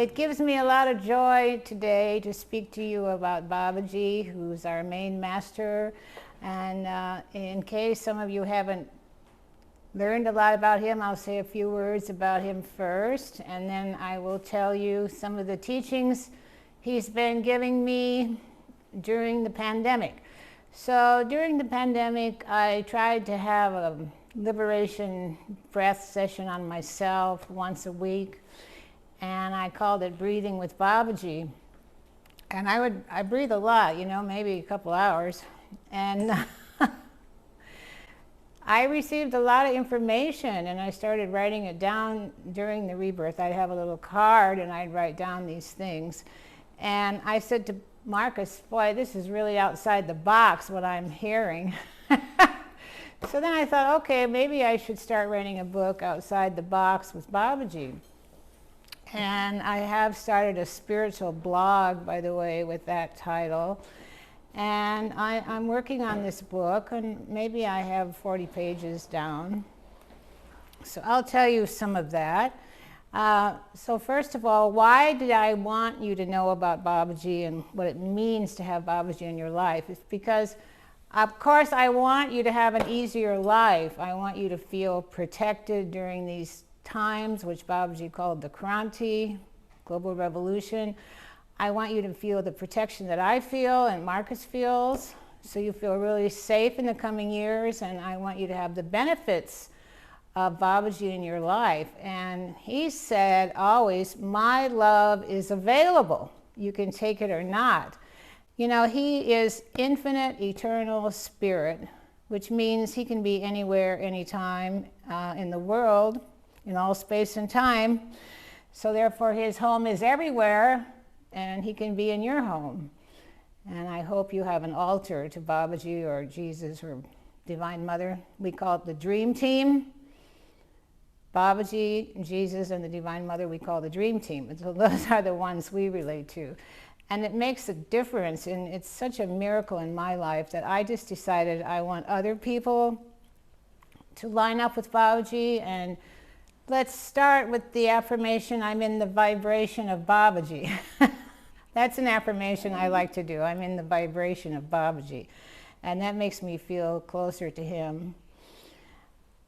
It gives me a lot of joy today to speak to you about Babaji, who's our main master. And in case some of you haven't learned a lot about him, I'll say a few words about him first, and then I will tell you some of the teachings he's been giving me during the pandemic. So during the pandemic, I tried to have a liberation breath session on myself once a week, and I called it Breathing with Babaji. And I breathe a lot, you know, maybe a couple hours. And I received a lot of information, and I started writing it down during the rebirth. I'd have a little card, and I'd write down these things. And I said to Marcus, boy, this is really outside the box what I'm hearing. So then I thought, okay, maybe I should start writing a book outside the box with Babaji. And I have started a spiritual blog, by the way, with that title. And I'm working on this book, and maybe I have 40 pages down. So I'll tell you some of that. So first of all, why did I want you to know about Babaji and what it means to have Babaji in your life? It's because, of course, I want you to have an easier life. I want you to feel protected during these times, which Babaji called the Kranti, global revolution. I want you to feel the protection that I feel and Marcus feels, so you feel really safe in the coming years, and I want you to have the benefits of Babaji in your life. And he said always, my love is available. You can take it or not. You know, he is infinite, eternal spirit, which means he can be anywhere, anytime in the world, in all space and time. So therefore his home is everywhere, and he can be in your home. And I hope you have an altar to Babaji or Jesus or Divine Mother. We call it the Dream Team. Babaji, Jesus, and the Divine Mother we call the Dream Team. So those are the ones we relate to. And it makes a difference, and it's such a miracle in my life that I just decided I want other people to line up with Babaji. And let's start with the affirmation, I'm in the vibration of Babaji. That's an affirmation I like to do. I'm in the vibration of Babaji. And that makes me feel closer to him.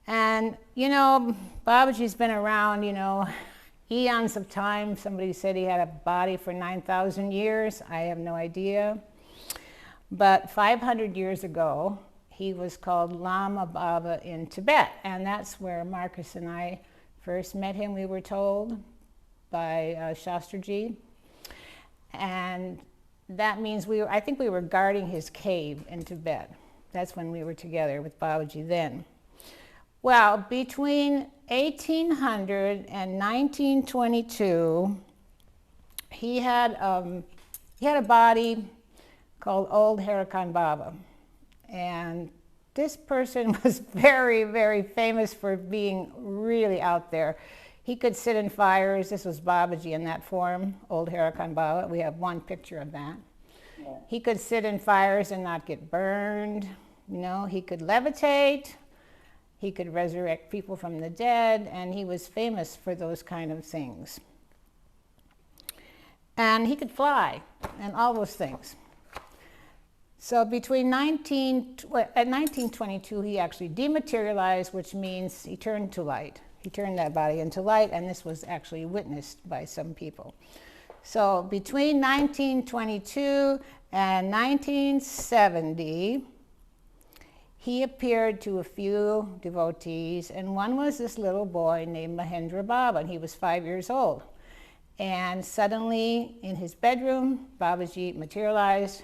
And, you know, Babaji's been around, you know, eons of time. Somebody said he had a body for 9,000 years. I have no idea. But 500 years ago, he was called Lama Baba in Tibet. And that's where Marcus and I first met him, we were told, by Shastraji. And that means I think we were guarding his cave in Tibet. That's when we were together with Babaji then. Well, between 1800 and 1922, he had a body called Old Harakan Baba. And this person was very, very famous for being really out there. He could sit in fires. This was Babaji in that form, Old Harakan Baba. We have one picture of that. Yeah. He could sit in fires and not get burned. You know, he could levitate. He could resurrect people from the dead, and he was famous for those kind of things. And he could fly, and all those things. So between 1922, he actually dematerialized, which means he turned to light. He turned that body into light, and this was actually witnessed by some people. So between 1922 and 1970, he appeared to a few devotees, and one was this little boy named Mahendra Baba, and he was 5 years old. And suddenly, in his bedroom, Babaji materialized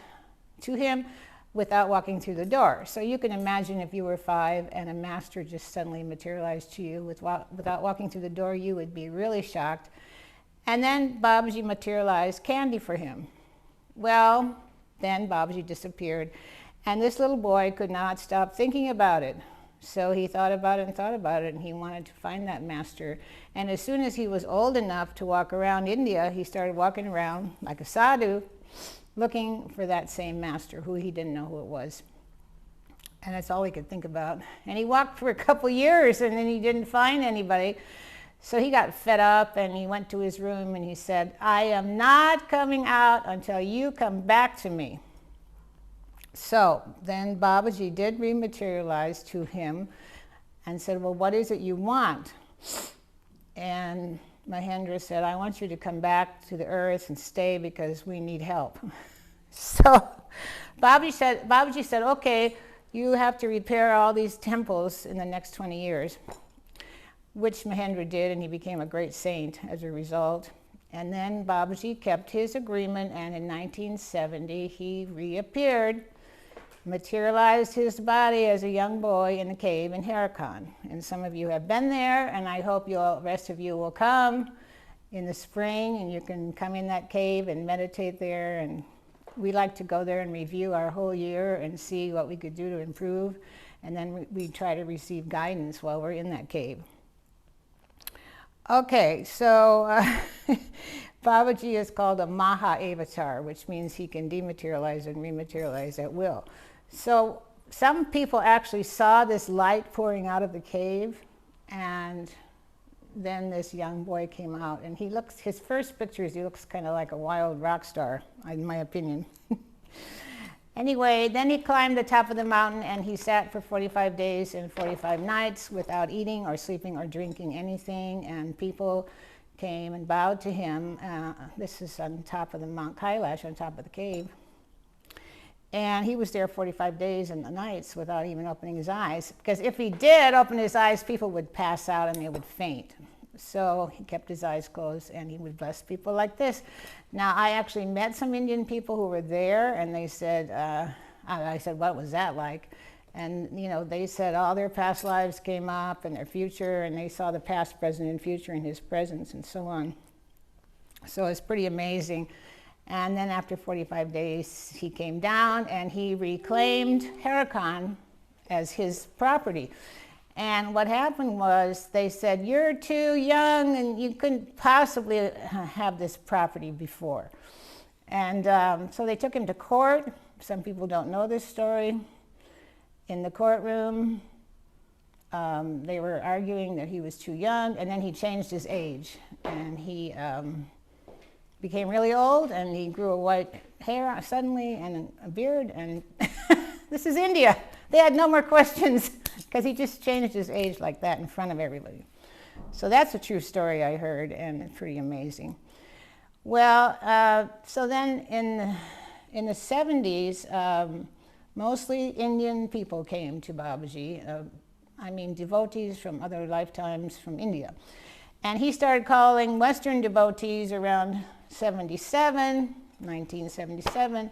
to him without walking through the door. So you can imagine if you were 5 and a master just suddenly materialized to you without walking through the door, you would be really shocked. And then Babaji materialized candy for him. Well, then Babaji disappeared. And this little boy could not stop thinking about it. So he thought about it and thought about it, and he wanted to find that master. And as soon as he was old enough to walk around India, he started walking around like a sadhu, looking for that same master, who he didn't know who it was. And that's all he could think about. And he walked for a couple years, and then he didn't find anybody. So he got fed up and he went to his room and he said, I am not coming out until you come back to me. So then Babaji did rematerialize to him and said, well, what is it you want? And Mahendra said, I want you to come back to the earth and stay because we need help. So Babaji said, okay, you have to repair all these temples in the next 20 years, which Mahendra did, and he became a great saint as a result. And then Babaji kept his agreement, and in 1970 he reappeared, materialized his body as a young boy in a cave in Harakan. And some of you have been there, and I hope the rest of you will come in the spring, and you can come in that cave and meditate there. And we like to go there and review our whole year and see what we could do to improve. And then we try to receive guidance while we're in that cave. Okay, so Babaji is called a Maha Avatar, which means he can dematerialize and rematerialize at will. So some people actually saw this light pouring out of the cave, and then this young boy came out, and his first pictures, he looks kind of like a wild rock star, in my opinion. Anyway, then he climbed the top of the mountain and he sat for 45 days and 45 nights without eating or sleeping or drinking anything, and people came and bowed to him. This is on top of the Mount Kailash, on top of the cave. And he was there 45 days and nights without even opening his eyes, because if he did open his eyes, people would pass out and they would faint. So he kept his eyes closed and he would bless people like this. Now, I actually met some Indian people who were there, and they said, I said, what was that like? And, they said all their past lives came up and their future, and they saw the past, present, and future in his presence and so on. So it's pretty amazing. And then after 45 days, he came down and he reclaimed Harakan as his property. And what happened was they said, you're too young and you couldn't possibly have this property before. And so they took him to court. Some people don't know this story. In the courtroom, they were arguing that he was too young, and then he changed his age. And he became really old, and he grew a white hair suddenly and a beard, and this is India. They had no more questions because he just changed his age like that in front of everybody. So that's a true story I heard, and it's pretty amazing. Well, so then in the 70s, mostly Indian people came to Babaji. I mean, devotees from other lifetimes from India. And he started calling Western devotees around 1977,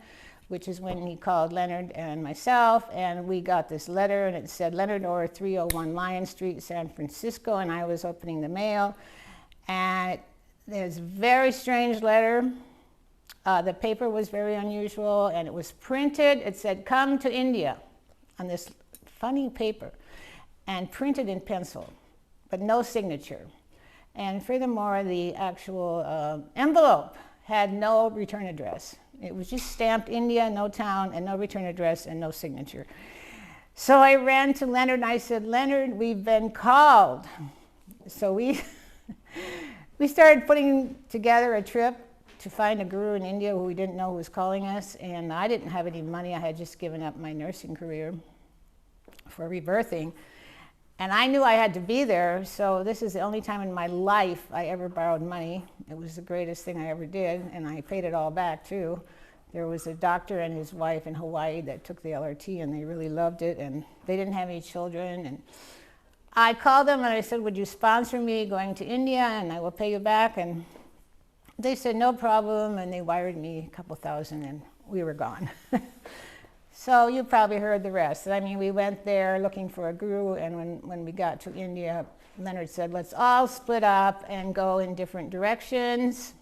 which is when he called Leonard and myself, and we got this letter, and it said Leonard Orr, 301 Lion Street, San Francisco, and I was opening the mail, and there's a very strange letter. The paper was very unusual, and it was printed. It said, come to India, on this funny paper, and printed in pencil, but no signature. And furthermore, the actual envelope had no return address. It was just stamped India, no town, and no return address, and no signature. So I ran to Leonard and I said, Leonard, we've been called. So we started putting together a trip to find a guru in India who we didn't know who was calling us, and I didn't have any money. I had just given up my nursing career for rebirthing. And I knew I had to be there, so this is the only time in my life I ever borrowed money. It was the greatest thing I ever did, and I paid it all back too. There was a doctor and his wife in Hawaii that took the LRT, and they really loved it, and they didn't have any children. And I called them and I said, would you sponsor me going to India and I will pay you back? And they said, no problem, and they wired me a couple thousand, and we were gone. So you probably heard the rest. I mean, we went there looking for a guru, and when we got to India, Leonard said, let's all split up and go in different directions.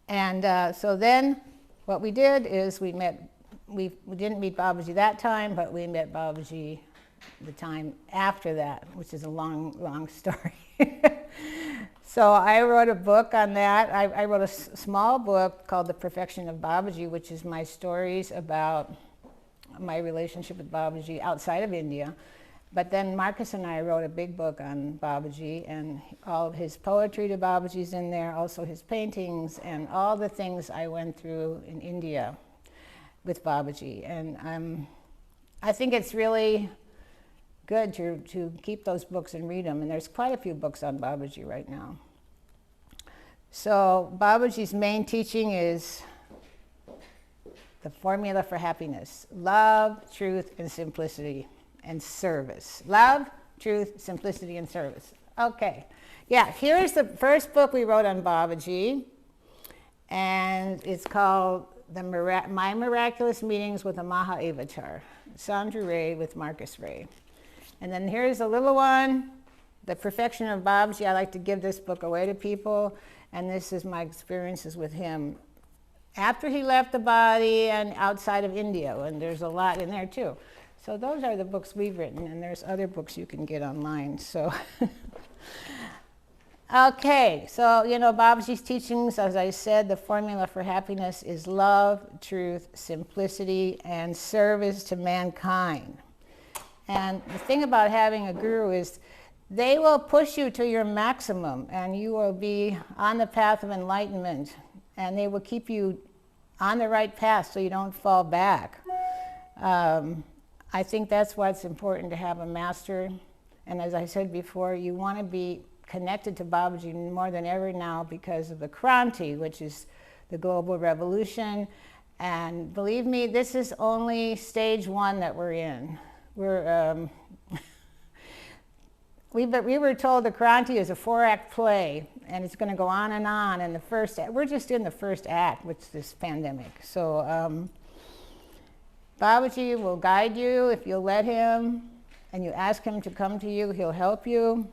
And so then what we did is we didn't meet Babaji that time, but we met Babaji the time after that, which is a long, long story. So I wrote a book on that. I wrote a small book called The Perfection of Babaji, which is my stories about my relationship with Babaji outside of India. But then Marcus and I wrote a big book on Babaji, and all of his poetry to Babaji's in there, also his paintings, and all the things I went through in India with Babaji. And I think it's really good to keep those books and read them. And there's quite a few books on Babaji right now. So Babaji's main teaching is the formula for happiness: love, truth, and simplicity, and service. Love, truth, simplicity, and service. Okay. Yeah, here's the first book we wrote on Babaji, and it's called My Miraculous Meetings with a Maha Avatar, SONDRA RAY with Marcus Ray. And then here's a little one, The Perfection of Babaji. I like to give this book away to people, and this is my experiences with him after he left the body and outside of India, and there's a lot in there too. So those are the books we've written, and there's other books you can get online. So, okay, so Babaji's teachings, as I said, the formula for happiness is love, truth, simplicity, and service to mankind. And the thing about having a guru is they will push you to your maximum, and you will be on the path of enlightenment, and they will keep you on the right path so you don't fall back. I think that's why it's important to have a master. And as I said before, you want to be connected to Babaji more than ever now because of the Kranti, which is the global revolution. And believe me, this is only stage 1 that we're in. We were told the Kranti is a 4-act play, and it's going to go on. And the first act, we're just in the first act, which is this pandemic. So Babaji will guide you if you'll let him, and you ask him to come to you, he'll help you.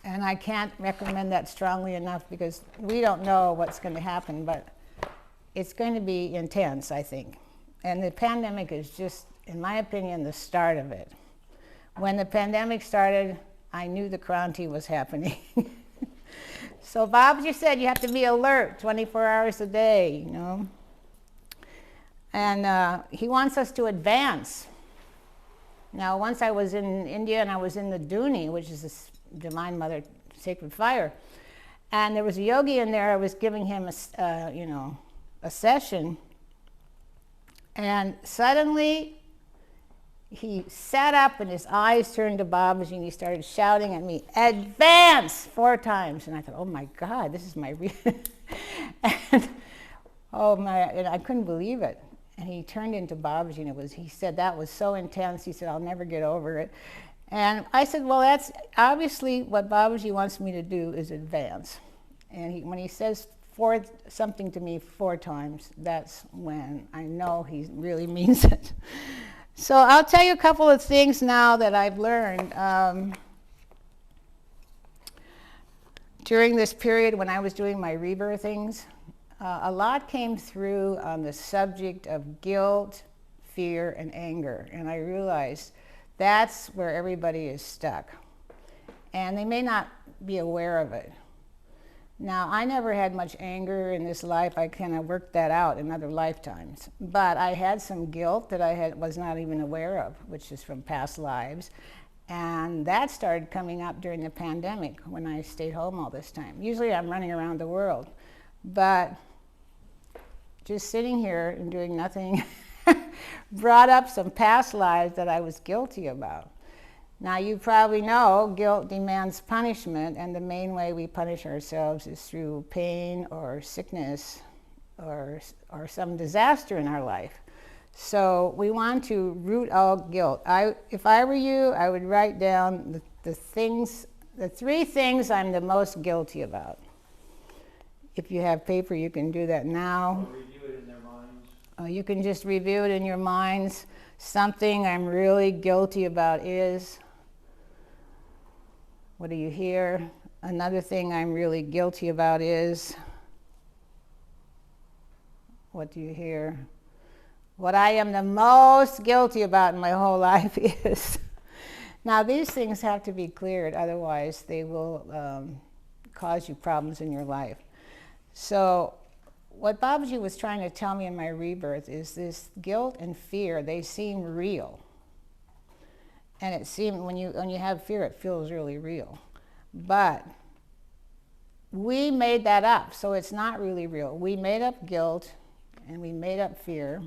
And I can't recommend that strongly enough because we don't know what's going to happen, but it's going to be intense, I think. And the pandemic is just, in my opinion, the start of it. When the pandemic started, I knew the Kranti was happening. So Babaji said you have to be alert 24 hours a day, And he wants us to advance. Now, once I was in India and I was in the Dhuni, which is this Divine Mother Sacred Fire, and there was a yogi in there. I was giving him a session, and suddenly he sat up and his eyes turned to Babaji and he started shouting at me, "Advance!" 4 times. And I thought, oh my God, this is my and I couldn't believe it. And he turned into Babaji and he said that was so intense. He said, I'll never get over it. And I said, well, that's obviously what Babaji wants me to do is advance. And when he says something to me 4 times, that's when I know he really means it. So I'll tell you a couple of things now that I've learned during this period when I was doing my rebirthings. A lot came through on the subject of guilt, fear, and anger. And I realized that's where everybody is stuck. And they may not be aware of it. Now, I never had much anger in this life. I kind of worked that out in other lifetimes. But I had some guilt that I was not even aware of, which is from past lives. And that started coming up during the pandemic when I stayed home all this time. Usually I'm running around the world. But just sitting here and doing nothing brought up some past lives that I was guilty about. Now, you probably know guilt demands punishment, and the main way we punish ourselves is through pain or sickness or some disaster in our life. So we want to root out guilt. If I were you, I would write down the 3 things I'm the most guilty about. If you have paper, you can do that now. Or review it in their minds. You can just review it in your minds. Something I'm really guilty about is... What do you hear? Another thing I'm really guilty about is... What do you hear? What I am the most guilty about in my whole life is... Now, these things have to be cleared, otherwise they will cause you problems in your life. So what Babaji was trying to tell me in my rebirth is this guilt and fear, they seem real. And it seems when you have fear, it feels really real. But we made that up, so it's not really real. We made up guilt and we made up fear.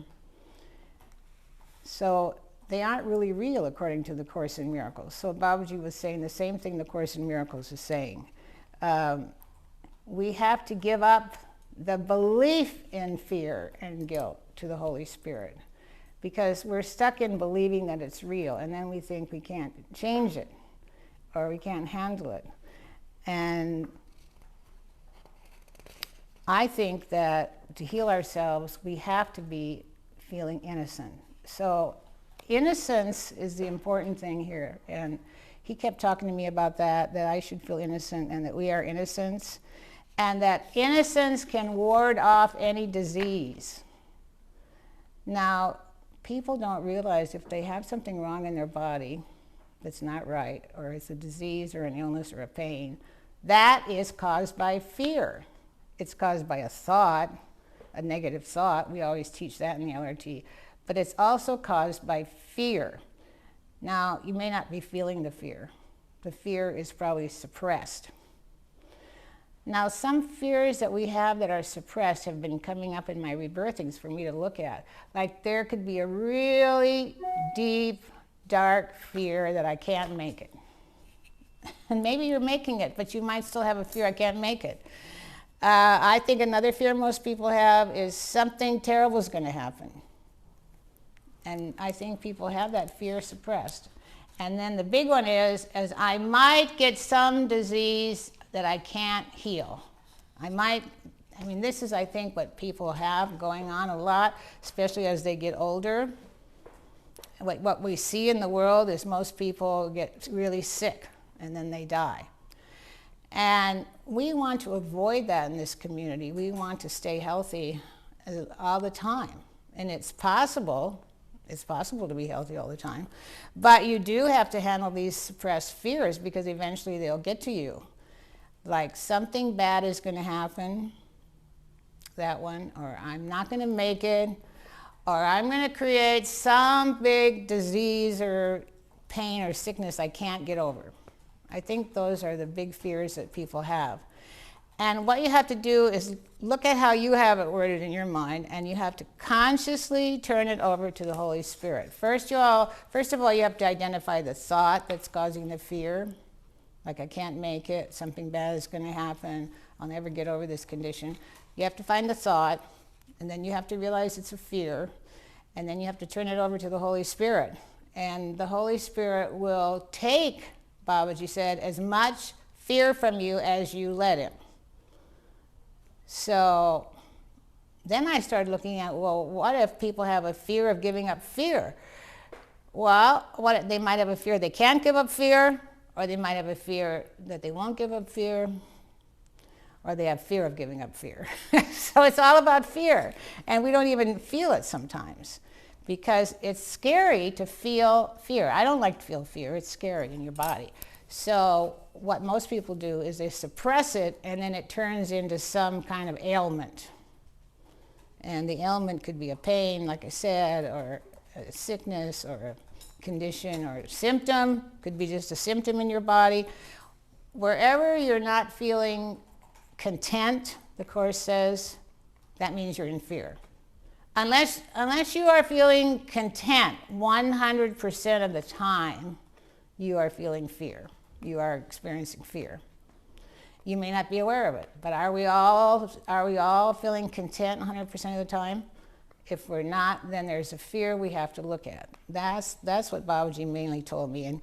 So they aren't really real according to the Course in Miracles. So Babaji was saying the same thing the Course in Miracles is saying. We have to give up the belief in fear and guilt to the Holy Spirit, because we're stuck in believing that it's real, and then we think we can't change it or we can't handle it. And I think that to heal ourselves, we have to be feeling innocent. So innocence is the important thing here. And he kept talking to me about that I should feel innocent and that we are innocents. And that innocence can ward off any disease. Now, people don't realize if they have something wrong in their body that's not right, or it's a disease or an illness or a pain, that is caused by fear. It's caused by a thought, a negative thought. We always teach that in the LRT. But it's also caused by fear. Now, you may not be feeling the fear. The fear is probably suppressed. Now, some fears that we have that are suppressed have been coming up in my rebirthings for me to look at. Like there could be a really deep, dark fear that I can't make it. And maybe you're making it, but you might still have a fear I can't make it. I think another fear most people have is something terrible is going to happen. And I think people have that fear suppressed. And then the big one is I might get some disease that I can't heal. This is, I think, what people have going on a lot, especially as they get older. What we see in the world is most people get really sick and then they die. And we want to avoid that in this community. We want to stay healthy all the time. And it's possible to be healthy all the time. But you do have to handle these suppressed fears because eventually they'll get to you. Like something bad is going to happen, that one, or I'm not going to make it, or I'm going to create some big disease or pain or sickness I can't get over. I think those are the big fears that people have. And what you have to do is look at how you have it worded in your mind, and you have to consciously turn it over to the Holy Spirit. First of all, you have to identify the thought that's causing the fear. Like, I can't make it, something bad is going to happen, I'll never get over this condition. You have to find the thought, and then you have to realize it's a fear, and then you have to turn it over to the Holy Spirit. And the Holy Spirit will take, Babaji said, as much fear from you as you let him. So then I started looking at, well, what if people have a fear of giving up fear? Well, they might have a fear they can't give up fear, or they might have a fear that they won't give up fear, or they have fear of giving up fear. So it's all about fear, and we don't even feel it sometimes because it's scary to feel fear. I don't like to feel fear. It's scary in your body. So what most people do is they suppress it, and then it turns into some kind of ailment. And the ailment could be a pain, like I said, or a sickness, or a condition, or a symptom. Could be just a symptom in your body. Wherever you're not feeling content, the Course says, that means you're in fear. Unless you are feeling content 100% of the time, you are feeling fear. You are experiencing fear. You may not be aware of it, but are we all feeling content 100% of the time? If we're not, then there's a fear we have to look at. That's what Babaji mainly told me, and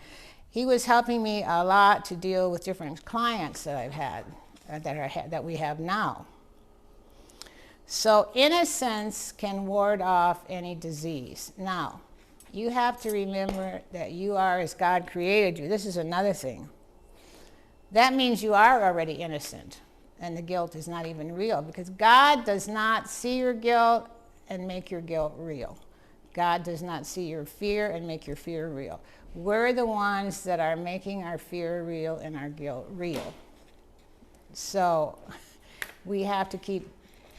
he was helping me a lot to deal with different clients that I've had, that we have now. So innocence can ward off any disease. Now, you have to remember that you are as God created you. This is another thing. That means you are already innocent, and the guilt is not even real, because God does not see your guilt and make your guilt real. God does not see your fear and make your fear real. We're the ones that are making our fear real and our guilt real. So we have to keep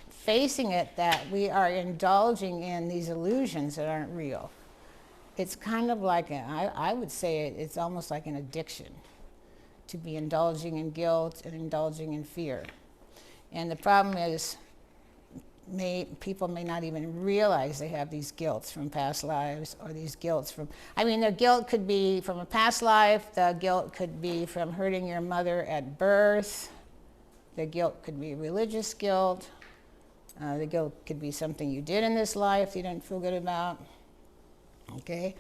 facing it, that we are indulging in these illusions that aren't real. it's kind of like, I would say it's almost like an addiction to be indulging in guilt and indulging in fear. And the problem is, people may not even realize they have these guilts from past lives, or these guilts from, their guilt could be from a past life, the guilt could be from hurting your mother at birth, the guilt could be religious guilt, the guilt could be something you did in this life you didn't feel good about, okay?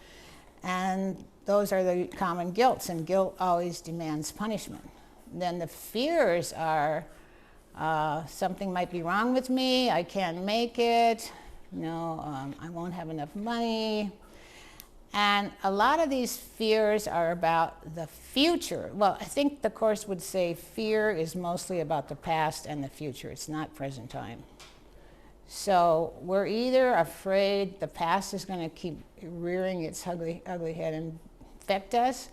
And those are the common guilts, and guilt always demands punishment. Then the fears are, something might be wrong with me, I can't make it, I won't have enough money. And a lot of these fears are about the future. Well, I think the Course would say fear is mostly about the past and the future. It's not present time. So we're either afraid the past is going to keep rearing its ugly head and affect us,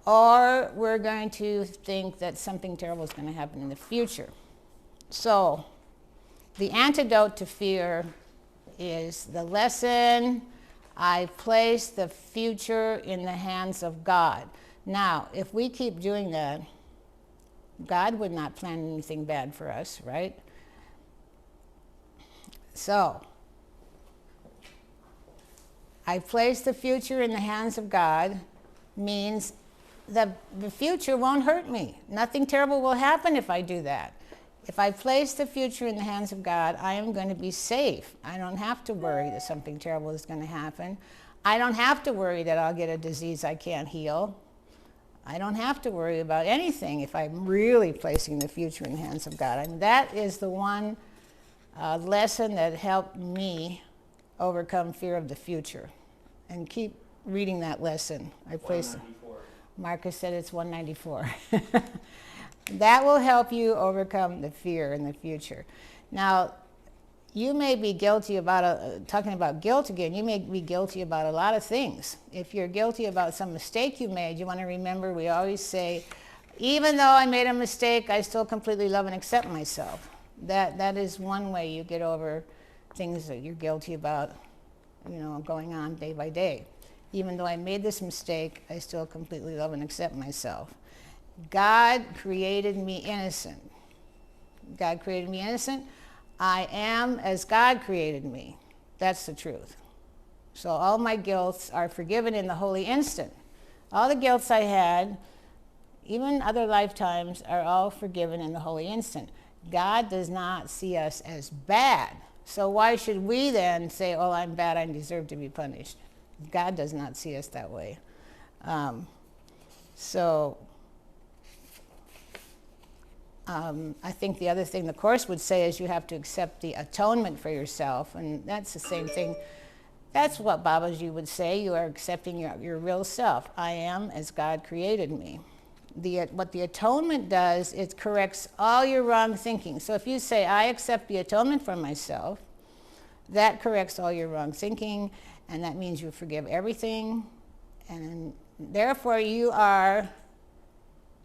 or we're going to think that something terrible is going to happen in the future. So the antidote to fear is the lesson, I place the future in the hands of God. Now, if we keep doing that, God would not plan anything bad for us, right? So, I place the future in the hands of God means that the future won't hurt me. Nothing terrible will happen if I do that. If I place the future in the hands of God, I am going to be safe. I don't have to worry that something terrible is going to happen. I don't have to worry that I'll get a disease I can't heal. I don't have to worry about anything if I'm really placing the future in the hands of God. And that is the one lesson that helped me overcome fear of the future. And keep reading that lesson. I placed. Marcus said it's 194. That will help you overcome the fear in the future. Now, you may be guilty about, talking about guilt again, you may be guilty about a lot of things. If you're guilty about some mistake you made, you want to remember we always say, even though I made a mistake, I still completely love and accept myself. That is one way you get over things that you're guilty about, going on day by day. Even though I made this mistake, I still completely love and accept myself. God created me innocent. God created me innocent. I am as God created me. That's the truth. So all my guilts are forgiven in the holy instant. All the guilts I had, even other lifetimes, are all forgiven in the holy instant. God does not see us as bad. So why should we then say, oh, I'm bad, I deserve to be punished? God does not see us that way. I think the other thing the Course would say is you have to accept the atonement for yourself, and that's the same thing. That's what Babaji would say. You are accepting your real self. I am as God created me. What the atonement does, it corrects all your wrong thinking. So if you say, I accept the atonement for myself, that corrects all your wrong thinking, and that means you forgive everything, and therefore you are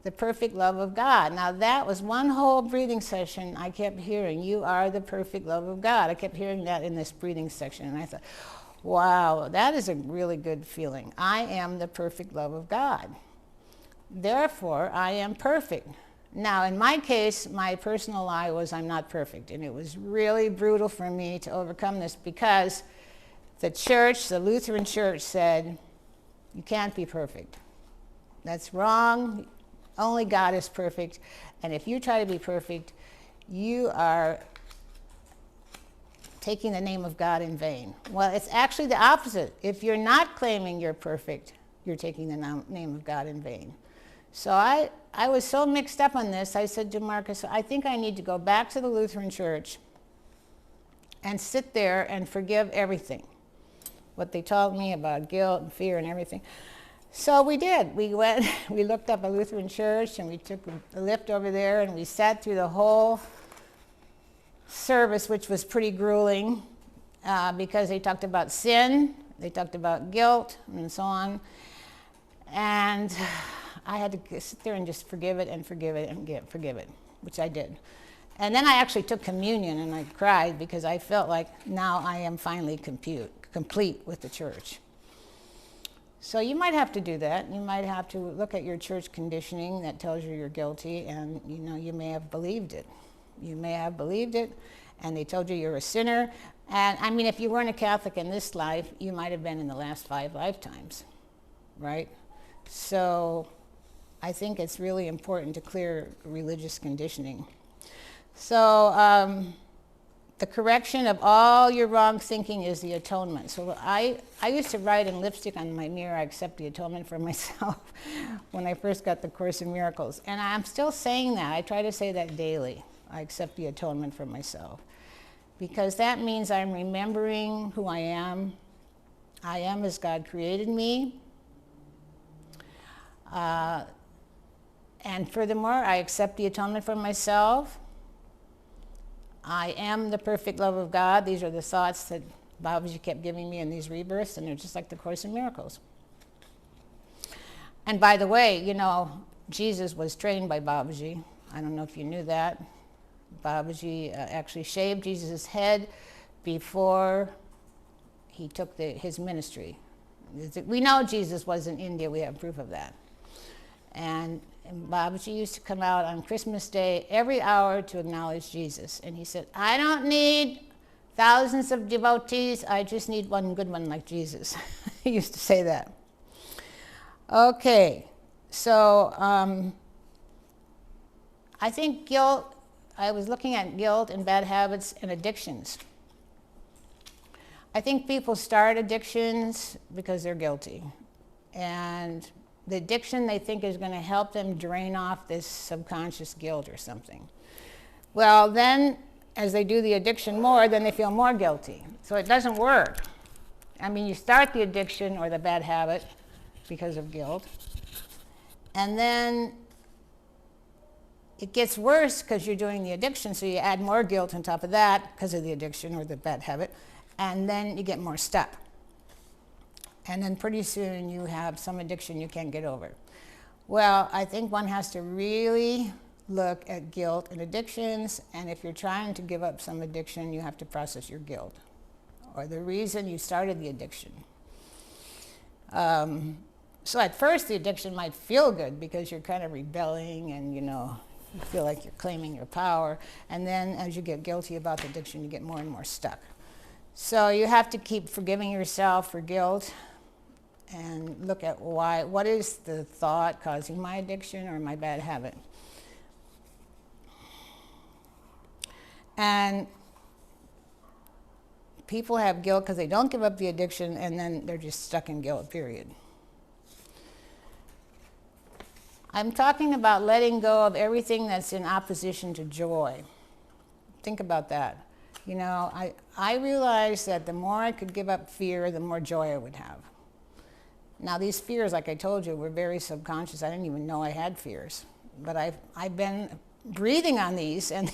the perfect love of God. Now that was one whole breathing session I kept hearing, you are the perfect love of God. I kept hearing that in this breathing section, and I thought, wow, that is a really good feeling. I am the perfect love of God. Therefore, I am perfect. Now, in my case, my personal lie was I'm not perfect, and it was really brutal for me to overcome this because the church, the Lutheran church, said, you can't be perfect. That's wrong. Only God is perfect, and if you try to be perfect, you are taking the name of God in vain. Well, it's actually the opposite. If you're not claiming you're perfect, you're taking the name of God in vain. So I was so mixed up on this, I said to Marcus, I think I need to go back to the Lutheran church and sit there and forgive everything, what they taught me about guilt and fear and everything. So we did. We went, we looked up a Lutheran church, and we took a lift over there, and we sat through the whole service, which was pretty grueling because they talked about sin, they talked about guilt, and so on. And I had to sit there and just forgive it and forgive it and forgive it, which I did. And then I actually took communion, and I cried because I felt like now I am finally complete with the church. So you might have to do that. You might have to look at your church conditioning that tells you you're guilty, and you know, you may have believed it. You may have believed it, and they told you you're a sinner. And I mean, if you weren't a Catholic in this life, you might have been in the last 5 lifetimes, right? So I think it's really important to clear religious conditioning. So the correction of all your wrong thinking is the atonement. So I used to write in lipstick on my mirror, I accept the atonement for myself, when I first got the Course in Miracles. And I'm still saying that. I try to say that daily. I accept the atonement for myself. Because that means I'm remembering who I am. I am as God created me. And furthermore, I accept the atonement for myself. I am the perfect love of God. These are the thoughts that Babaji kept giving me in these rebirths, and they're just like the Course in Miracles. And by the way, you know, Jesus was trained by Babaji. I don't know if you knew that. Babaji actually shaved Jesus' head before he took his ministry. We know Jesus was in India. We have proof of that. And Babaji used to come out on Christmas Day every hour to acknowledge Jesus. And he said, I don't need thousands of devotees. I just need one good one like Jesus. He used to say that. Okay, so I think guilt, I was looking at guilt and bad habits and addictions. I think people start addictions because they're guilty. And the addiction they think is going to help them drain off this subconscious guilt or something. Well, then, as they do the addiction more, then they feel more guilty. So it doesn't work. I mean, you start the addiction or the bad habit because of guilt. And then it gets worse because you're doing the addiction, so you add more guilt on top of that because of the addiction or the bad habit, and then you get more stuck. And then pretty soon you have some addiction you can't get over. Well, I think one has to really look at guilt and addictions, and if you're trying to give up some addiction, you have to process your guilt, or the reason you started the addiction. So at first the addiction might feel good because you're kind of rebelling and, you know, you feel like you're claiming your power, and then as you get guilty about the addiction, you get more and more stuck. So you have to keep forgiving yourself for guilt and look at why, what is the thought causing my addiction or my bad habit? And people have guilt because they don't give up the addiction, and then they're just stuck in guilt, period. I'm talking about letting go of everything that's in opposition to joy. Think about that. You know, I realized that the more I could give up fear, the more joy I would have. Now, these fears, like I told you, were very subconscious. I didn't even know I had fears. But I've been breathing on these, and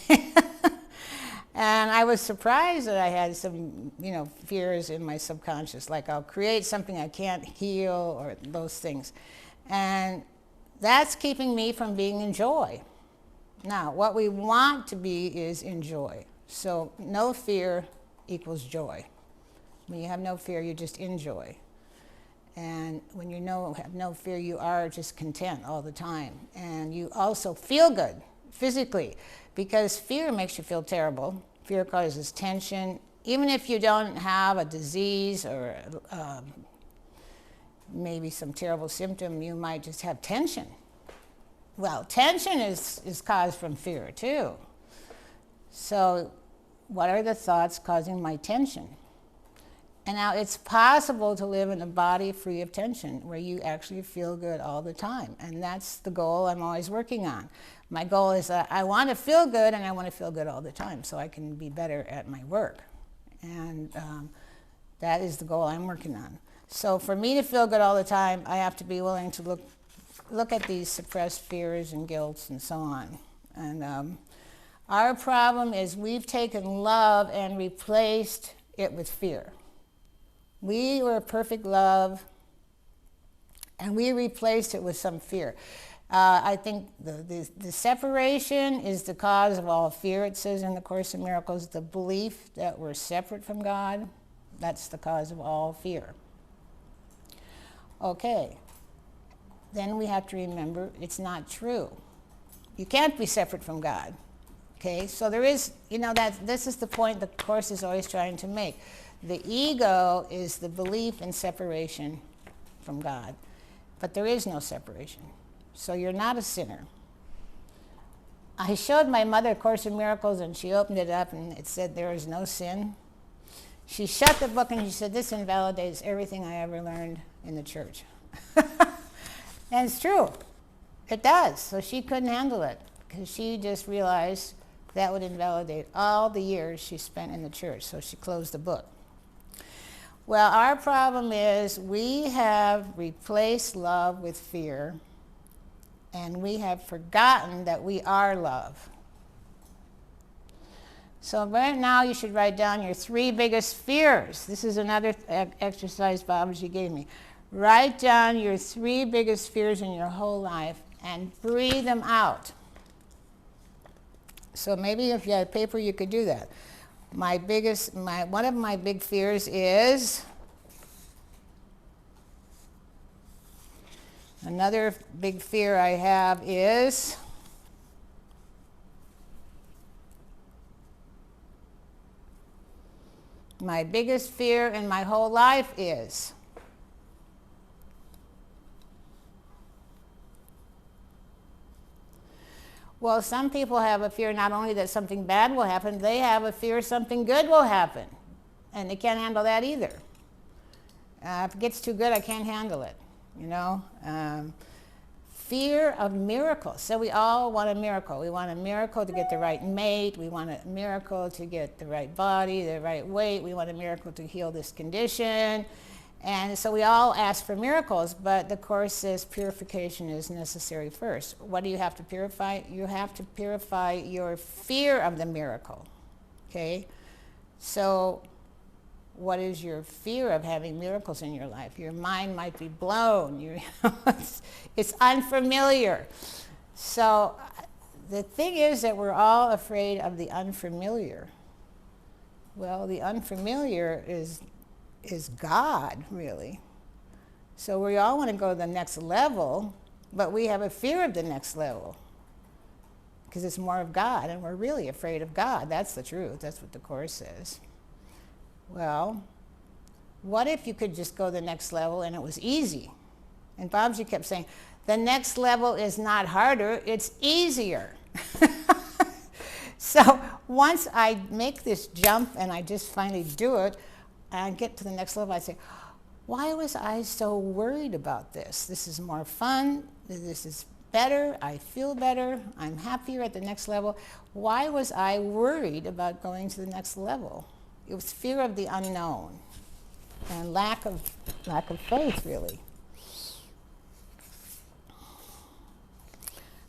and I was surprised that I had some, you know, fears in my subconscious, like I'll create something I can't heal, or those things. And that's keeping me from being in joy. Now, what we want to be is in joy. So no fear equals joy. When you have no fear, you're just in joy. And when you have no fear, you are just content all the time. And you also feel good physically, because fear makes you feel terrible. Fear causes tension. Even if you don't have a disease or maybe some terrible symptom, you might just have tension. Well, tension is caused from fear too. So what are the thoughts causing my tension? And now it's possible to live in a body free of tension, where you actually feel good all the time. And that's the goal I'm always working on. My goal is that I want to feel good, and I want to feel good all the time so I can be better at my work. And that is the goal I'm working on. So for me to feel good all the time, I have to be willing to look at these suppressed fears and guilts and so on. And our problem is we've taken love and replaced it with fear. We were perfect love, and we replaced it with some fear. I think the separation is the cause of all fear, it says in the Course in Miracles. The belief that we're separate from God, that's the cause of all fear. Okay, then we have to remember it's not true. You can't be separate from God. Okay, so there is, this is the point the Course is always trying to make. The ego is the belief in separation from God, but there is no separation. So you're not a sinner. I showed my mother Course in Miracles, and she opened it up, and it said there is no sin. She shut the book, and she said, this invalidates everything I ever learned in the church. And it's true. It does. So she couldn't handle it, because she just realized that would invalidate all the years she spent in the church, so she closed the book. Well, our problem is we have replaced love with fear, and we have forgotten that we are love. So right now you should write down your 3 biggest fears. This is another exercise Babaji gave me. Write down your 3 biggest fears in your whole life and breathe them out. So maybe if you had paper, you could do that. One of my big fears is, another big fear I have is, my biggest fear in my whole life is, well, some people have a fear not only that something bad will happen, they have a fear something good will happen. And they can't handle that either. If it gets too good, I can't handle it, Fear of miracles. So we all want a miracle. We want a miracle to get the right mate. We want a miracle to get the right body, the right weight. We want a miracle to heal this condition. And so we all ask for miracles, but the Course says purification is necessary first. What do you have to purify? You have to purify your fear of the miracle, okay? So what is your fear of having miracles in your life? Your mind might be blown. It's unfamiliar. So the thing is that we're all afraid of the unfamiliar. Well, the unfamiliar is God, really. So we all want to go to the next level, but we have a fear of the next level because it's more of God, and we're really afraid of God. That's the truth. That's what the Course says. Well, what if you could just go to the next level and it was easy? And Babaji kept saying, the next level is not harder, it's easier. So once I make this jump and I just finally do it, and get to the next level, I say, why was I so worried about this? This is more fun, this is better, I feel better, I'm happier at the next level. Why was I worried about going to the next level? It was fear of the unknown and lack of faith, really.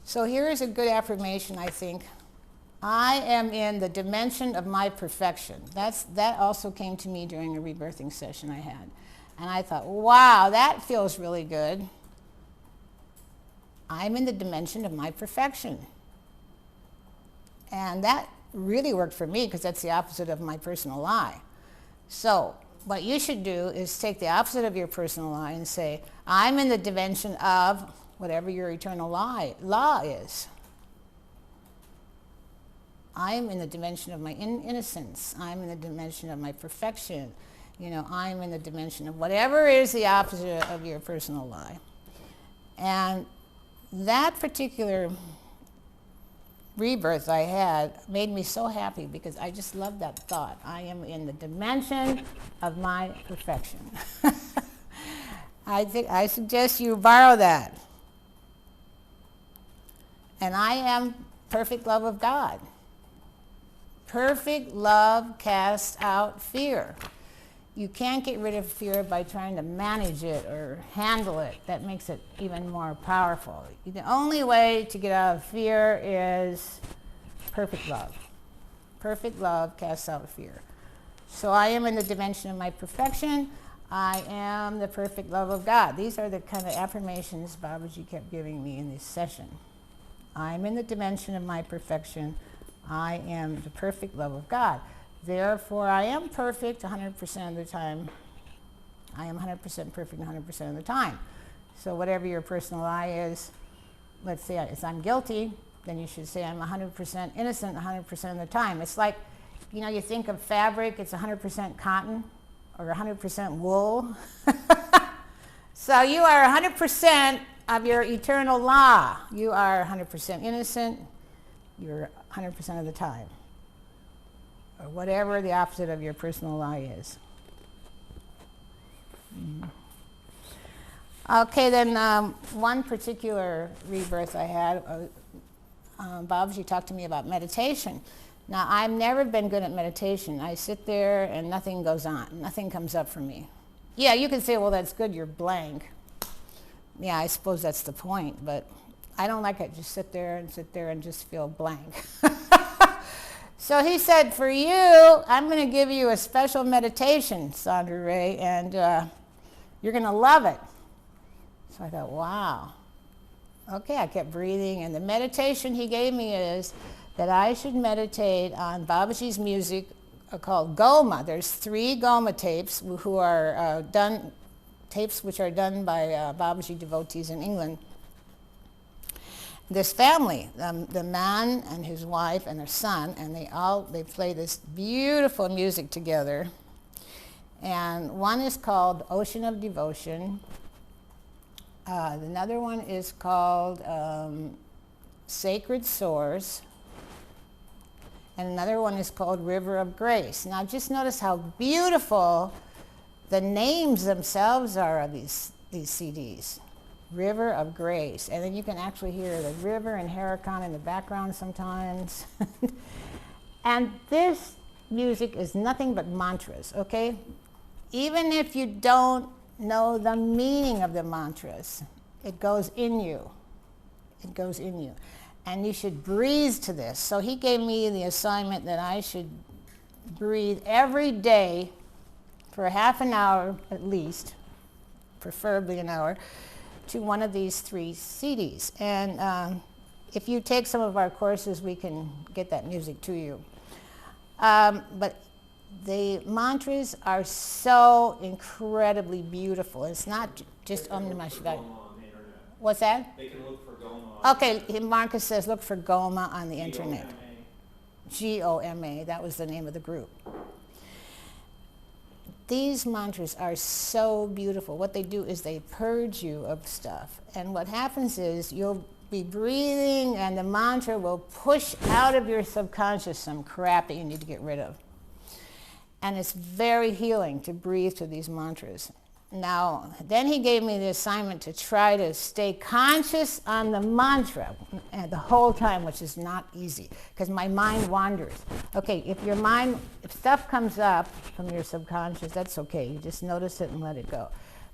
So here is a good affirmation, I think. I am in the dimension of my perfection. That also came to me during a rebirthing session I had. And I thought, wow, that feels really good. I'm in the dimension of my perfection. And that really worked for me because that's the opposite of my personal lie. So what you should do is take the opposite of your personal lie and say, I'm in the dimension of whatever your eternal law is. I'm in the dimension of my innocence. I'm in the dimension of my perfection. I'm in the dimension of whatever is the opposite of your personal lie. And that particular rebirth I had made me so happy because I just loved that thought. I am in the dimension of my perfection. I suggest you borrow that. And I am perfect love of God. Perfect love casts out fear. You can't get rid of fear by trying to manage it or handle it. That makes it even more powerful. The only way to get out of fear is perfect love. Perfect love casts out fear. So I am in the dimension of my perfection. I am the perfect love of God. These are the kind of affirmations Babaji kept giving me in this session. I'm in the dimension of my perfection. I am the perfect love of God. Therefore, I am perfect 100% of the time. I am 100% perfect 100% of the time. So whatever your personal I is, let's say it's I'm guilty, then you should say I'm 100% innocent 100% of the time. It's like, you know, you think of fabric, it's 100% cotton or 100% wool. So you are 100% of your eternal law. You are 100% innocent, you're 100% of the time. Or whatever the opposite of your personal law is. Okay, then one particular rebirth I had, Babaji talked to me about meditation. Now, I've never been good at meditation. I sit there and nothing goes on. Nothing comes up for me. Yeah, you can say, well, that's good, you're blank. Yeah, I suppose that's the point, but I don't like it. Just sit there and just feel blank. So he said, for you, I'm going to give you a special meditation, Sondra Ray, and you're going to love it. So I thought, wow. Okay, I kept breathing, and the meditation he gave me is that I should meditate on Babaji's music called Goma. There's 3 Goma tapes who are tapes which are done by Babaji devotees in England. This family, the man and his wife and their son, and they play this beautiful music together. And one is called Ocean of Devotion. Another one is called Sacred Source. And another one is called River of Grace. Now just notice how beautiful the names themselves are of these CDs. River of Grace. And then you can actually hear the river and Huracan in the background sometimes. And this music is nothing but mantras, okay? Even if you don't know the meaning of the mantras, it goes in you. It goes in you. And you should breathe to this. So he gave me the assignment that I should breathe every day for half an hour at least, preferably an hour, to one of these 3 CDs. And if you take some of our courses, we can get that music to you. But the mantras are so incredibly beautiful. It's not just Om Namah Shivaya. What's that? They can look for Goma. Okay, Marcus says look for Goma on the internet. G-O-M-A, that was the name of the group. These mantras are so beautiful. What they do is they purge you of stuff. And what happens is you'll be breathing and the mantra will push out of your subconscious some crap that you need to get rid of. And it's very healing to breathe to these mantras. Now, then he gave me the assignment to try to stay conscious on the mantra the whole time, which is not easy, because my mind wanders. Okay, if stuff comes up from your subconscious, that's okay. You just notice it and let it go.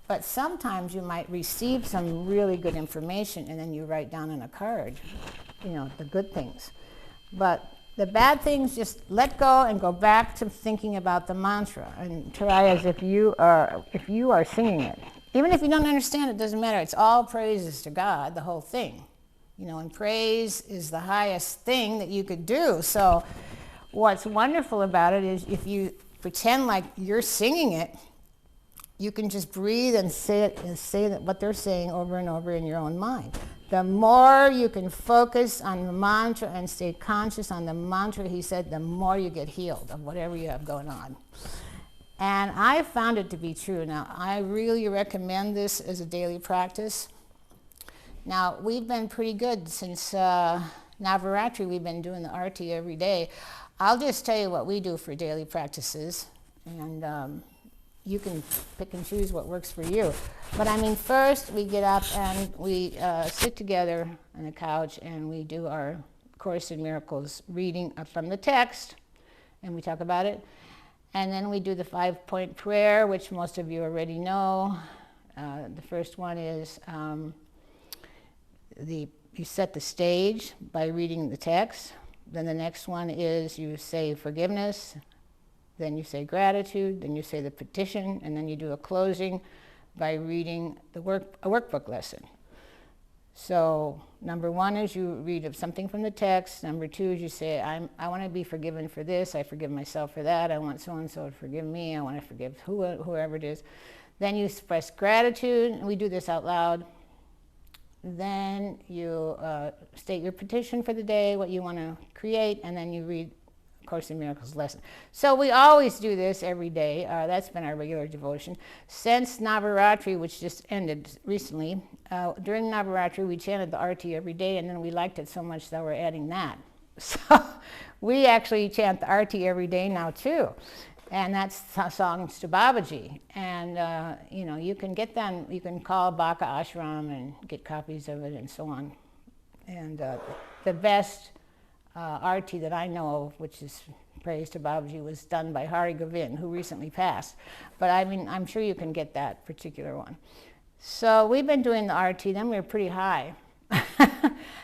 But sometimes you might receive some really good information, and then you write down on a card, you know, the good things. But the bad things, just let go and go back to thinking about the mantra and try as if you are singing it. Even if you don't understand it, doesn't matter. It's all praises to God, the whole thing. You know, and praise is the highest thing that you could do. So what's wonderful about it is if you pretend like you're singing it, you can just breathe and say it and say what they're saying over and over in your own mind. The more you can focus on the mantra and stay conscious on the mantra, he said, the more you get healed of whatever you have going on. And I found it to be true. Now, I really recommend this as a daily practice. Now, we've been pretty good since Navaratri. We've been doing the arti every day. I'll just tell you what we do for daily practices, and you can pick and choose what works for you. But I mean, first we get up and we sit together on the couch and we do our Course in Miracles reading up from the text, and we talk about it. And then we do the 5-point prayer, which most of you already know. The first one is you set the stage by reading the text. Then the next one is you say forgiveness. Then you say gratitude, then you say the petition, and then you do a closing by reading a workbook lesson. So number 1 is you read something from the text. Number 2 is you say, I want to be forgiven for this. I forgive myself for that. I want so-and-so to forgive me. I want to forgive whoever it is. Then you express gratitude, and we do this out loud. Then you state your petition for the day, what you want to create, and then you read Course in Miracles lesson. So we always do this every day. That's been our regular devotion. Since Navaratri, which just ended recently, during Navaratri we chanted the Arti every day, and then we liked it so much that we're adding that. So we actually chant the Arti every day now too. And that's songs to Babaji. And, you know, you can get them, you can call Baka Ashram and get copies of it and so on. And the best Arti that I know of, which is praise to Babaji, was done by Hari Govind, who recently passed. But I mean, I'm sure you can get that particular one. So we've been doing the Arti, then we were pretty high.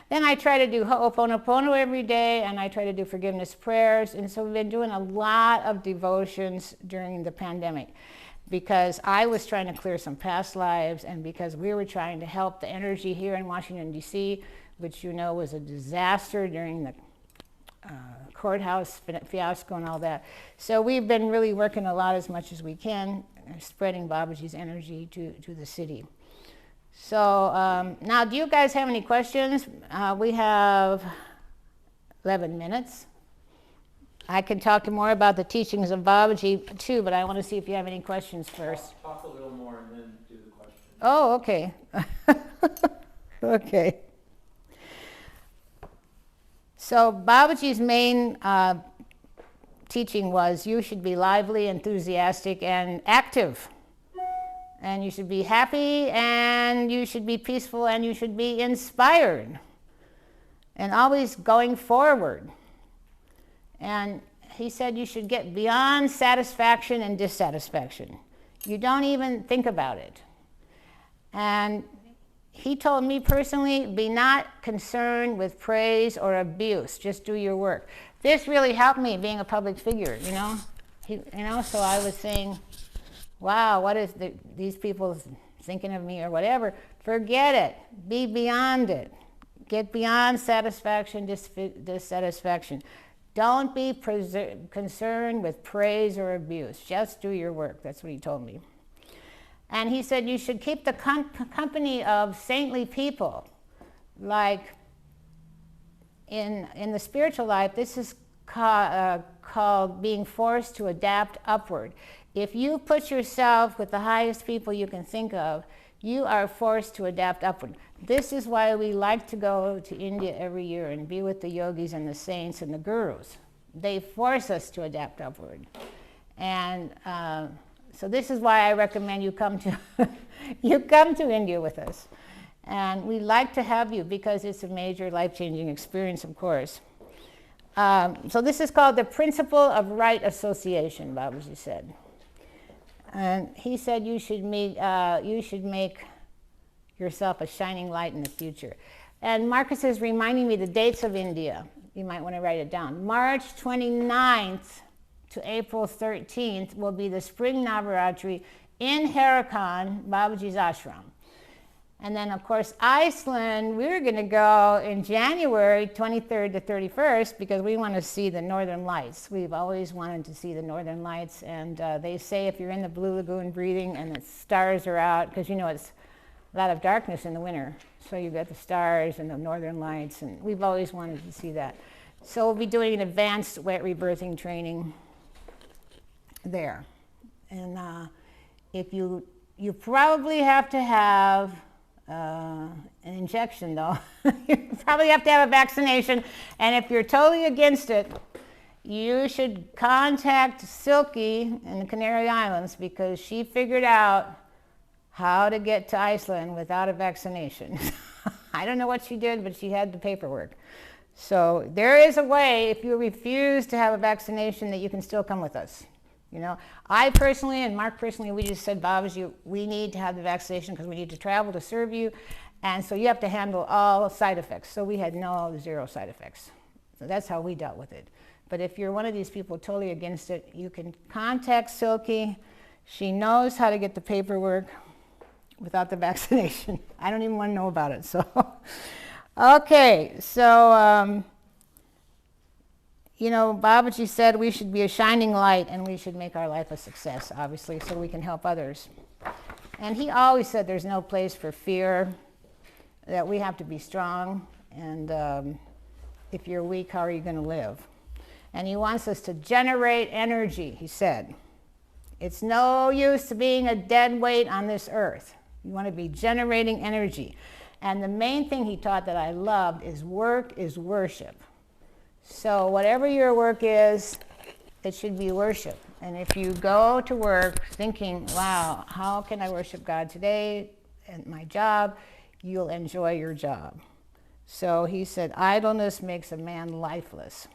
Then I try to do Ho'oponopono every day, and I try to do forgiveness prayers. And so we've been doing a lot of devotions during the pandemic because I was trying to clear some past lives, and because we were trying to help the energy here in Washington, D.C., which you know was a disaster during the courthouse fiasco and all that. So we've been really working a lot, as much as we can, spreading Babaji's energy to the city. So now, do you guys have any questions? We have 11 minutes. I can talk more about the teachings of Babaji too, but I want to see if you have any questions first. Talk a little more and then do the questions. Oh, okay. Okay. So Babaji's main teaching was you should be lively, enthusiastic, and active. And you should be happy, and you should be peaceful, and you should be inspired. And always going forward. And he said you should get beyond satisfaction and dissatisfaction. You don't even think about it. And he told me personally, be not concerned with praise or abuse. Just do your work. This really helped me being a public figure, you know. So I was saying, wow, what is these people thinking of me or whatever? Forget it. Be beyond it. Get beyond satisfaction, dissatisfaction. Don't be concerned with praise or abuse. Just do your work. That's what he told me. And he said you should keep the company of saintly people. Like in the spiritual life, this is called being forced to adapt upward. If you put yourself with the highest people you can think of, you are forced to adapt upward. This is why we like to go to India every year and be with the yogis and the saints and the gurus. They force us to adapt upward. And so this is why I recommend you come to India with us. And we like to have you because it's a major life-changing experience, of course. So this is called the principle of right association, Babaji said. And he said you should make yourself a shining light in the future. And Marcus is reminding me the dates of India. You might want to write it down. March 29th to April 13th will be the spring Navaratri in Harakan, Babaji's ashram. And then, of course, Iceland, we're going to go in January 23rd to 31st because we want to see the Northern Lights. We've always wanted to see the Northern Lights, and they say if you're in the Blue Lagoon breathing and the stars are out, because you know it's a lot of darkness in the winter, so you've got the stars and the Northern Lights, and we've always wanted to see that. So we'll be doing an advanced wet rebirthing training there. And if you probably have to have an injection, though. You probably have to have a vaccination, and if you're totally against it, you should contact Silky in the Canary Islands because she figured out how to get to Iceland without a vaccination. I don't know what she did, but she had the paperwork. So there is a way, if you refuse to have a vaccination, that you can still come with us. You know, I personally and Mark personally, we just said, Babaji, we need to have the vaccination because we need to travel to serve you. And so you have to handle all side effects. So we had zero side effects. So that's how we dealt with it. But if you're one of these people totally against it, you can contact Silky. She knows how to get the paperwork without the vaccination. I don't even want to know about it. So, okay, so, you know, Babaji said we should be a shining light and we should make our life a success, obviously, so we can help others. And he always said there's no place for fear, that we have to be strong, and if you're weak, how are you going to live? And he wants us to generate energy, he said. It's no use being a dead weight on this earth. You want to be generating energy. And the main thing he taught that I loved is work is worship. So whatever your work is, it should be worship. And if you go to work thinking, wow, how can I worship God today at my job, you'll enjoy your job. So he said, idleness makes a man lifeless.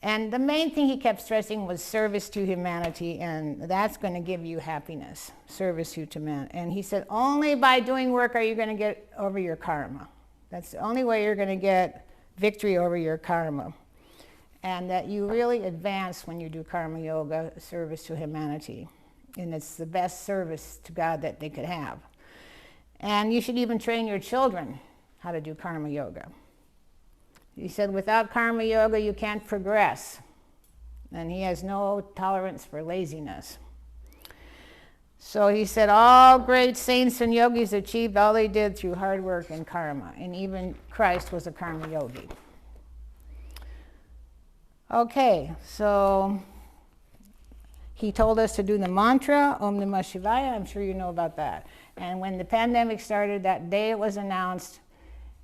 And the main thing he kept stressing was service to humanity, and that's going to give you happiness, service to man. And he said, only by doing work are you going to get over your karma. That's the only way you're going to get victory over your karma. And that you really advance when you do karma yoga, service to humanity. And it's the best service to God that they could have. And you should even train your children how to do karma yoga. He said, without karma yoga, you can't progress. And he has no tolerance for laziness. So he said, all great saints and yogis achieved all they did through hard work and karma. And even Christ was a karma yogi. Okay, so he told us to do the mantra, Om Namah Shivaya. I'm sure you know about that. And when the pandemic started, that day it was announced,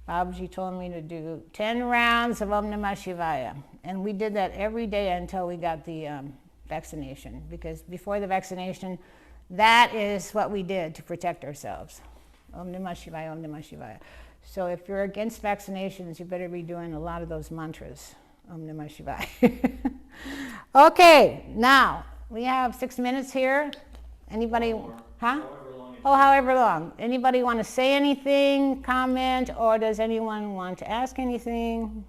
Babaji told me to do 10 rounds of Om Namah Shivaya. And we did that every day until we got the vaccination. Because before the vaccination, that is what we did to protect ourselves. Om Namah Shivaya, Om Namah Shivaya. So if you're against vaccinations, you better be doing a lot of those mantras. Om Namah Shivaya. Okay, now, we have 6 minutes here. Anybody? Huh? Oh, however long. Anybody want to say anything, comment, or does anyone want to ask anything?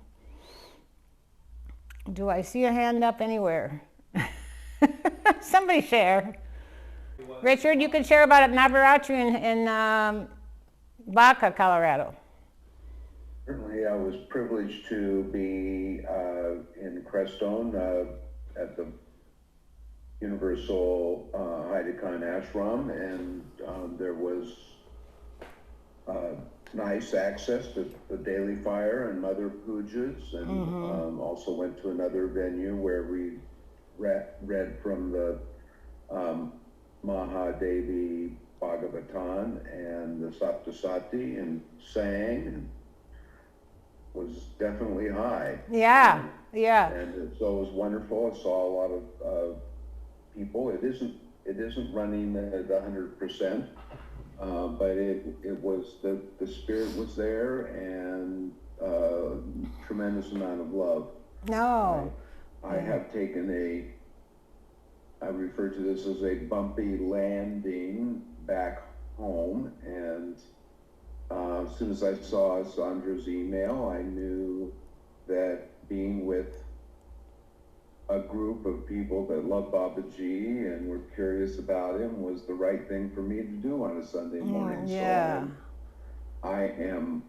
Do I see a hand up anywhere? Somebody share. Richard, you can share about Navaratri in Baca, Colorado. Certainly, I was privileged to be in Crestone at the Universal Heidekan Ashram, and there was nice access to the daily fire and mother pujas, and also went to another venue where we read from the Mahadevi Bhagavatam and the Saptasati and sang, and was definitely high. Yeah, and, yeah. And so it was wonderful. I saw a lot of people. It isn't running at 100%, but it was the spirit was there, and tremendous amount of love. No. I have taken I refer to this as a bumpy landing back home, and as soon as I saw Sondra's email, I knew that being with a group of people that love Babaji and were curious about him was the right thing for me to do on a Sunday morning. Yeah. So I am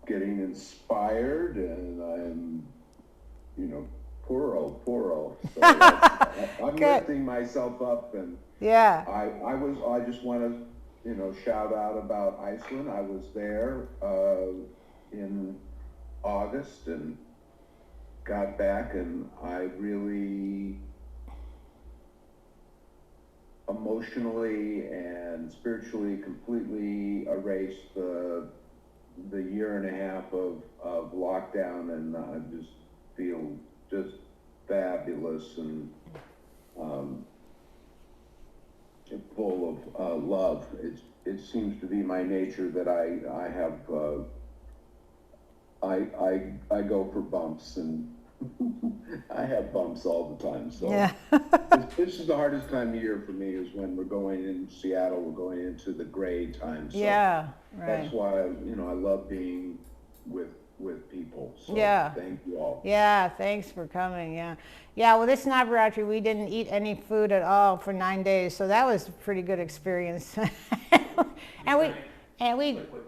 getting inspired, and I'm, puro. So I'm lifting myself up, and yeah. I just want to, shout out about Iceland. I was there in August and got back, and I really emotionally and spiritually completely erased the year and a half of lockdown, and I just feel just fabulous and full of love. It seems to be my nature that I have I go for bumps, and I have bumps all the time. So yeah. this is the hardest time of year for me, is when we're going in Seattle, we're going into the gray time. So yeah, right. That's why I love being with people. So yeah. Thank you all. Yeah, thanks for coming. Yeah. Yeah, well, this Navaratri, we didn't eat any food at all for 9 days, so that was a pretty good experience. And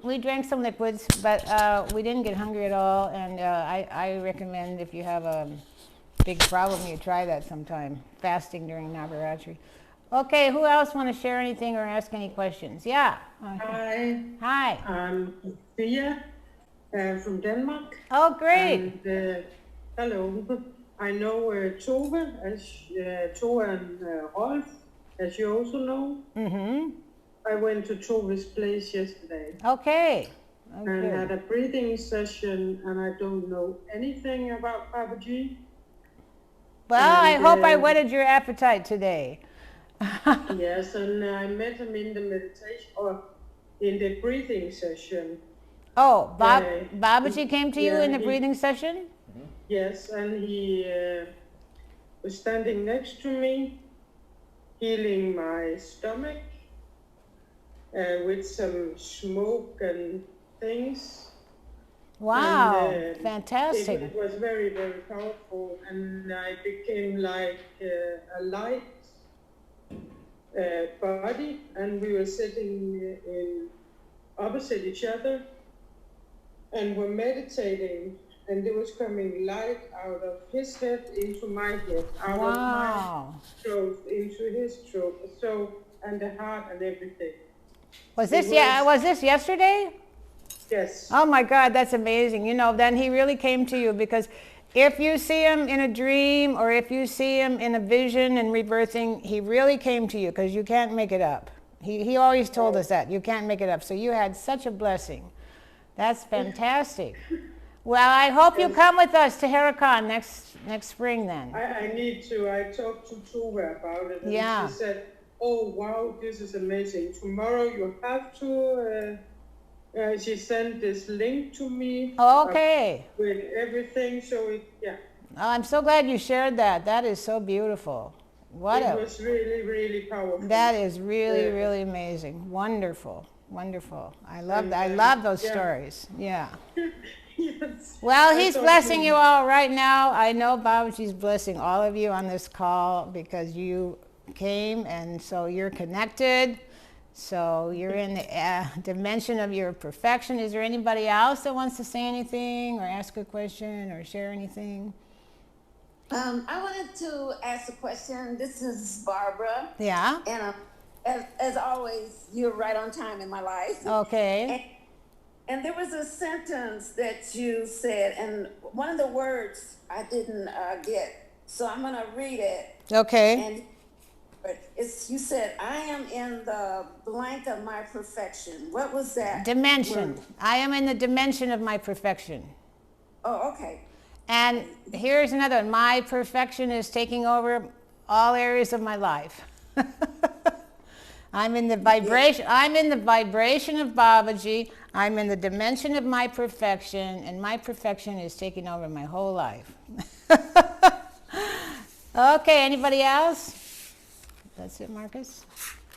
we drank some liquids, but we didn't get hungry at all. And I recommend, if you have a big problem, you try that sometime, fasting during Navaratri. Okay, who else want to share anything or ask any questions? Yeah. Hi, Hi. I'm Sophia from Denmark. Oh, great. And hello. I know Tove, Tove and Rolf, as you also know. Mm-hmm. I went to Tove's place yesterday Okay. Oh, and good. had a breathing session, and I don't know anything about Babaji. Well, I And, hope I whetted your appetite today. Yes, and I met him in the meditation or in the breathing session. Oh, Babaji came to you yeah, in the breathing session? Yes, and he was standing next to me, healing my stomach with some smoke and things. Wow, And, fantastic. It was very, very powerful, and I became like a light body, and we were sitting in opposite each other, and were meditating. And there was coming light out of his head into my head, out of my throat into his throat, so, and the heart and everything. Was this yesterday? Yes. Oh my God, that's amazing. You know, then he really came to you, because if you see him in a dream or if you see him in a vision and rebirthing, he really came to you, because you can't make it up. He always told us that. You can't make it up. So you had such a blessing. That's fantastic. Well, I hope you come with us to Heracon next spring then. I need to. I talked to Tove about it, and she said, oh, wow, this is amazing. Tomorrow you have to, she sent this link to me. Okay. With everything, so Oh, I'm so glad you shared that. That is so beautiful. It was really, really powerful. That is really, really amazing. Wonderful. Wonderful. I love those stories. Yeah. Yes. Well, he's blessing you all right now. I know Babaji's blessing all of you on this call, because you came, and so you're connected. So you're in the dimension of your perfection. Is there anybody else that wants to say anything or ask a question or share anything? I wanted to ask a question. This is Barbara. Yeah. And as always, you're right on time in my life. Okay. And there was a sentence that you said, and one of the words I didn't get, so I'm going to read it. Okay. And you said, I am in the blank of my perfection. What was that? Dimension. Word? I am in the dimension of my perfection. Oh, okay. And here's another one. My perfection is taking over all areas of my life. I'm in the vibration. I'm in the vibration of Babaji. I'm in the dimension of my perfection, and my perfection is taking over my whole life. Okay, anybody else? That's it, Marcus?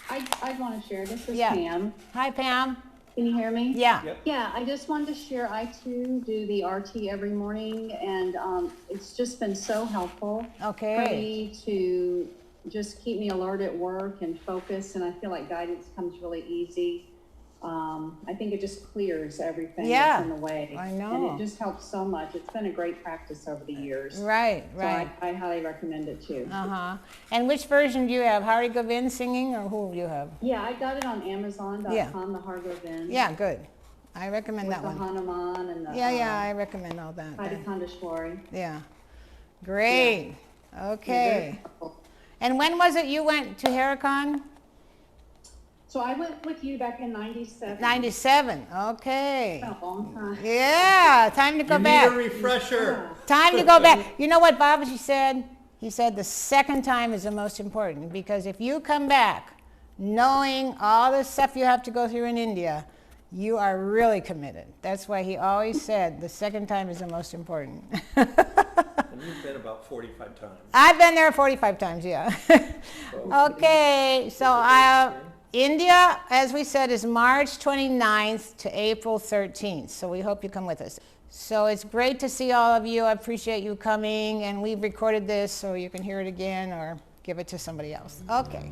I want to share. This is Pam. Hi, Pam. Can you hear me? Yeah. Yep. Yeah, I just wanted to share. I too do the RT every morning, and it's just been so helpful for me to just keep me alert at work and focus, and I feel like guidance comes really easy. I think it just clears everything that's in the way. I know. And it just helps so much. It's been a great practice over the years. Right. So I highly recommend it too. And which version do you have? Hari Govind singing, or who do you have? Yeah, I got it on Amazon.com, the Hari Govind. Yeah, good. I recommend that one. The Hanuman and the... Yeah, I recommend all that. Hari Kandeshwari. Yeah. Great. Yeah. Okay. And when was it you went to Heracon? So I went with you back in 97. 97, okay. It's been a long time. Yeah, time to go back. You need a refresher. Time to go back. You know what Babaji said? He said the second time is the most important, because if you come back knowing all the stuff you have to go through in India, you are really committed. That's why he always said the second time is the most important. And you've been about 45 times. I've been there 45 times, yeah. Okay, so India, as we said, is March 29th to April 13th. So we hope you come with us. So it's great to see all of you. I appreciate you coming. And we've recorded this so you can hear it again or give it to somebody else. Okay.